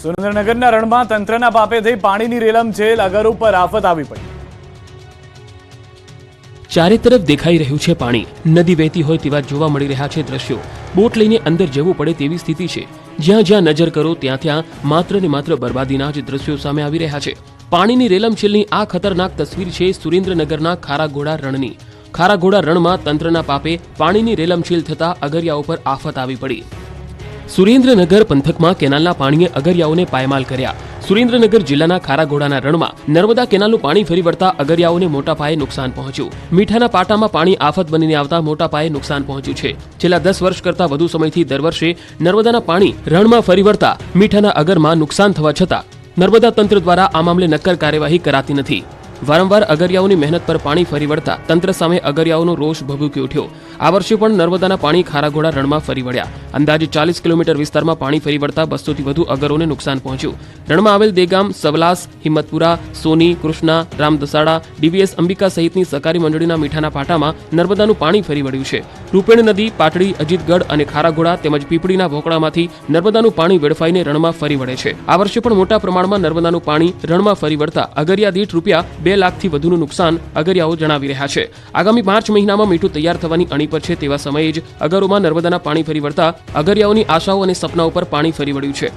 સુરેન્દ્રનગરના રણમાં તંત્રના પાપેથી પાણીની રેલમછેલ, અગરો પર આફત આવી પડી। ચારે તરફ દેખાઈ રહ્યું છે પાણી, નદી વહેતી હોય તેવા જોવા મળી રહ્યા છે દ્રશ્યો। બોટ લઈને અંદર જવું પડે તેવી સ્થિતિ છે। જ્યાં જ્યાં નજર કરો ત્યાં ત્યાં માત્ર ને માત્ર બરબાદીના જ દ્રશ્યો સામે આવી રહ્યા છે। પાણીની રેલમછેલની આ ખતરનાક તસવીર છે સુરેન્દ્રનગરના ખારાગોડા રણની। ખારાગોડા રણમાં તંત્રના પાપે પાણીની રેલમછેલ થતા અગરિયાઓ પર આફત આવી પડી। સુરેન્દ્રનગર પંથકમાં કેનાલના પાણીએ અગરિયાઓને પાયમાલ કર્યા। સુરેન્દ્રનગર જિલ્લાના ખારાગોડાના રણમાં નર્મદા કેનાલનું પાણી ફરી વળતા અગરિયાઓને મોટા પાયે નુકસાન પહોંચ્યું। મીઠાના પાટામાં પાણી આફત બનીને આવતા મોટા પાયે નુકસાન પહોંચ્યું છે। છેલ્લા 10 વર્ષ કરતા વધુ સમયથી દર વર્ષે નર્મદાના પાણી રણમાં ફરી વળતા મીઠાના અગરમાં નુકસાન થવા છતાં નર્મદા તંત્ર દ્વારા આ મામલે નક્કર કાર્યવાહી કરાતી નથી। વારંવાર અગરિયાઓની મહેનત પર પાણી ફરી વળતા તંત્ર સામે અગરિયાઓનો રોષ ભભૂકી ઉઠ્યો। આ વર્ષે પણ નર્મદાના પાણી ખારાગોડા રણમાં ફરી વળ્યા। અંદાજે 40 કિલોમીટર વિસ્તારમાં પાણી ફરી વળતા 200 થી વધુ અગરોને નુકસાન પહોંચ્યું। રણમાં આવેલ દેગામ, સવલાસ, હિંમતપુરા, સોની, કૃષ્ણા, રામદસાડા, ડીવીએસ અંબિકા સહિતની સહકારી મંડળીના મીઠાના પાટામાં નર્મદાનું પાણી ફરી વળ્યું છે। રૂપેણ નદી, પાટડી, અજીતગઢ અને ખારાગોડા તેમજ પીપળીના ભોકળામાંથી નર્મદાનું પાણી વેડફાઈને રણમાં ફરી વળે છે। આ વર્ષે પણ મોટા પ્રમાણમાં નર્મદાનું પાણી રણમાં ફરી વળતા અગરિયા દીઠ રૂપિયા 2 લાખથી વધુનું નુકસાન અગરિયાઓ જણાવી રહ્યા છે। આગામી માર્ચ મહિનામાં મીઠું તૈયાર થવાની અણી પર છે તેવા સમયે જ અગરોમાં નર્મદાના પાણી ફરી વળતા અગરિયાઓની આશાઓ અને સપનાઓ પર પાણી ફરી વળ્યું છે।